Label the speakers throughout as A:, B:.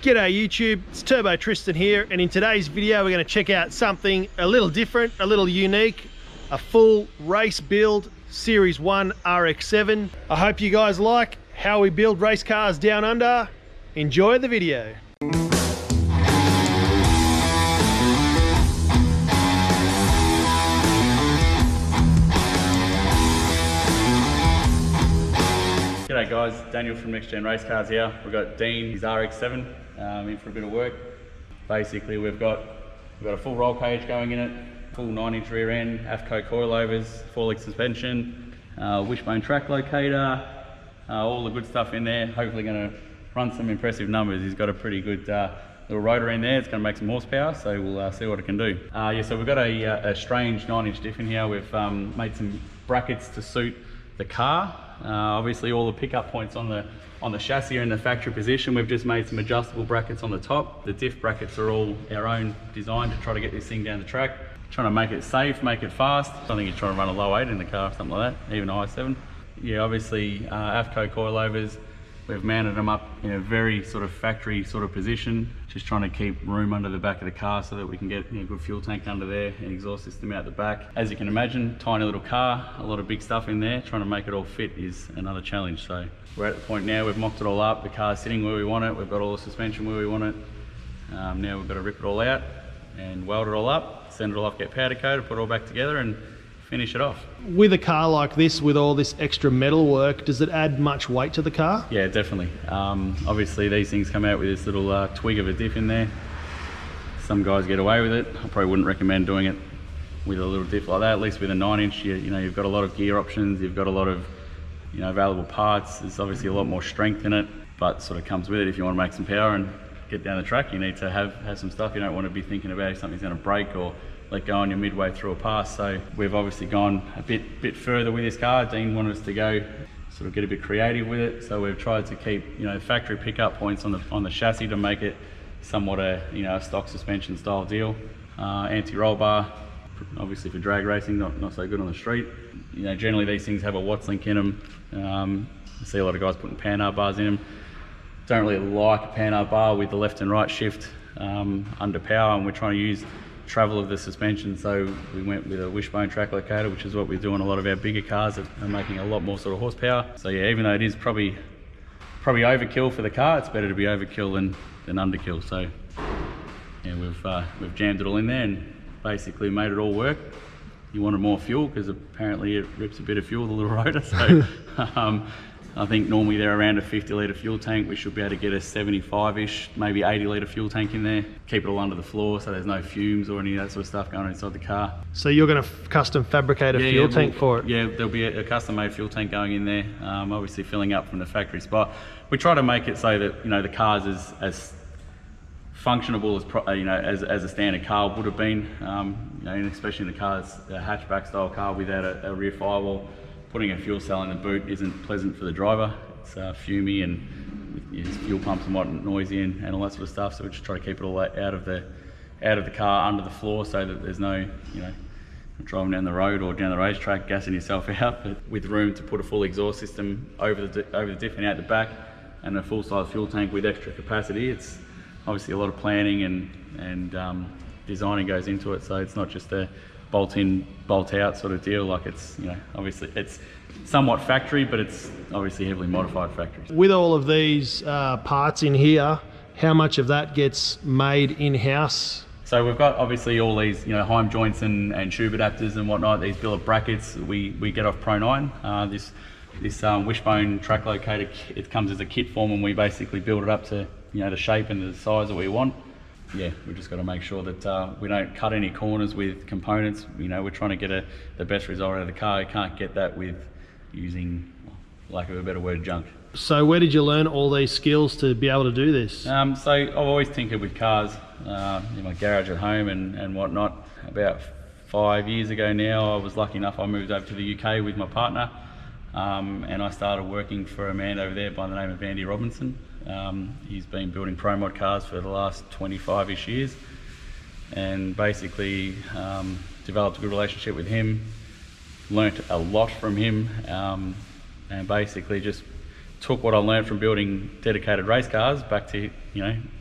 A: G'day YouTube, it's Turbo Tristan here, and in today's video we're going to check out something a little different, a little unique, a full race build Series 1 RX7. I hope you guys like how we build race cars down under. Enjoy the video.
B: G'day guys, Daniel from Next Gen Race Cars here. We've got Dean, his RX7, in for a bit of work. Basically we've got a full roll cage going in it, full 9-inch rear end, AFCO coilovers, 4-link suspension, wishbone track locator, all the good stuff in there. Hopefully going to run some impressive numbers. He's got a pretty good little rotor in there. It's going to make some horsepower, so we'll see what it can do. So we've got a strange 9-inch diff in here. We've made some brackets to suit the car. Obviously all the pickup points on the chassis are in the factory position. We've just made some adjustable brackets on the top. The diff brackets are all our own design to try to get this thing down the track. Trying to make it safe, make it fast. I think you're trying to run a low 8 in the car or something like that, even a high 7. Yeah, obviously AFCO coilovers. We've mounted them up in a very sort of factory sort of position, just trying to keep room under the back of the car so that we can get a good fuel tank under there and exhaust system out the back. As you can imagine, tiny little car, a lot of big stuff in there. Trying to make it all fit is another challenge. So we're at the point now, we've mocked it all up. The car's sitting where we want it. We've got all the suspension where we want it. Now we've got to rip it all out and weld it all up, send it all off, get powder coated, put it all back together and finish it off.
A: With a car like this, with all this extra metal work, does it add much weight to the car?
B: Yeah, definitely. Obviously these things come out with this little twig of a diff in there. Some guys get away with it. I probably wouldn't recommend doing it with a little diff like that. At least with a 9-inch, you know, you've got a lot of gear options, you've got a lot of, you know, available parts. There's obviously a lot more strength in it, but sort of comes with it. If you want to make some power and get down the track, you need to have some stuff. You don't want to be thinking about if something's going to break or let go on you midway through a pass. So we've obviously gone a bit further with this car. Dean wanted us to go sort of get a bit creative with it. So we've tried to keep, you know, factory pickup points on the chassis to make it somewhat a, you know, a stock suspension style deal. Anti-roll bar, obviously for drag racing, not so good on the street. You know, generally these things have a Watts link in them. I see a lot of guys putting Panhard bars in them. Don't really like a Panhard bar with the left and right shift under power, and we're trying to use travel of the suspension, so we went with a wishbone track locator, which is what we do on a lot of our bigger cars that are making a lot more sort of horsepower. So yeah, even though it is probably overkill for the car, it's better to be overkill than underkill. So yeah, we've jammed it all in there and basically made it all work. You wanted more fuel because apparently it rips a bit of fuel, the little rotor. So I think normally they're around a 50-litre fuel tank. We should be able to get a 75-ish, maybe 80-litre fuel tank in there. Keep it all under the floor so there's no fumes or any of that sort of stuff going on inside the car.
A: So you're going to custom fabricate a fuel tank for it?
B: Yeah, there'll be a custom-made fuel tank going in there, obviously filling up from the factory spot. We try to make it so that, you know, the car's as functionable as as a standard car would have been. You know, and especially in the car's a hatchback style car without a rear firewall. Putting a fuel cell in the boot isn't pleasant for the driver. It's fumy and with fuel pumps and what noisy and all that sort of stuff. So we just try to keep it all out of the car, under the floor, so that there's no, you know, driving down the road or down the racetrack, gassing yourself out. But with room to put a full exhaust system over the diff and out the back, and a full size fuel tank with extra capacity, it's obviously a lot of planning and designing goes into it. So it's not just a bolt in, bolt out sort of deal. Like, it's, you know, obviously it's somewhat factory, but it's obviously heavily modified factory.
A: With all of these parts in here, how much of that gets made in-house?
B: So we've got obviously all these, you know, Heim joints and tube adapters and whatnot. These billet brackets we get off Pro 9. This wishbone track locator, it comes as a kit form, and we basically build it up to, you know, the shape and the size that we want. Yeah, we've just got to make sure that we don't cut any corners with components. You know, we're trying to get the best result out of the car. You can't get that with using, lack of a better word, junk.
A: So where did you learn all these skills to be able to do this?
B: So I've always tinkered with cars in my garage at home and whatnot. About 5 years ago now, I was lucky enough, I moved over to the UK with my partner, and I started working for a man over there by the name of Andy Robinson. He's been building pro mod cars for the last 25-ish years, and basically developed a good relationship with him, learnt a lot from him, and basically just took what I learned from building dedicated race cars back to,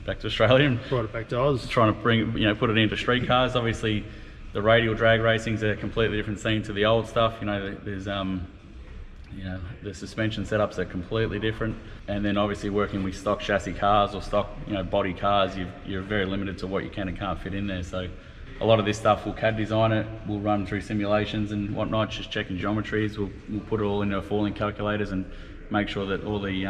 B: back to Australia and
A: Brought it back to Oz.
B: trying to bring, put it into street cars. Obviously, the radial drag racing's a completely different scene to the old stuff. There's the suspension setups are completely different, and then obviously working with stock chassis cars or stock body cars, you're very limited to what you can and can't fit in there. So a lot of this stuff we'll CAD design it, we'll run through simulations and whatnot, just checking geometries. We'll put it all into falling calculators and make sure that all the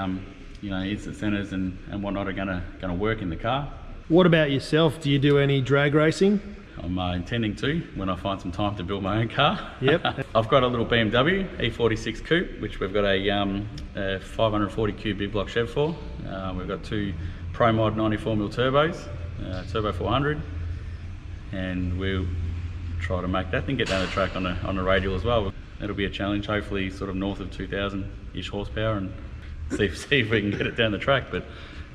B: instant centers and whatnot are gonna work in the car.
A: What about yourself? Do you do any drag racing?
B: I'm intending to when I find some time to build my own car.
A: Yep.
B: I've got a little BMW E46 coupe, which we've got a 540 cube big block Chev for. We've got two Pro Mod 94mm turbos, Turbo 400, and we'll try to make that and get down the track on the radial as well. It'll be a challenge, hopefully sort of north of 2,000-ish horsepower, and see if we can get it down the track. But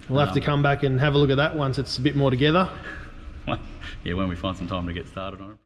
A: we'll have to come back and have a look at that once it's a bit more together.
B: Yeah, when we find some time to get started on it.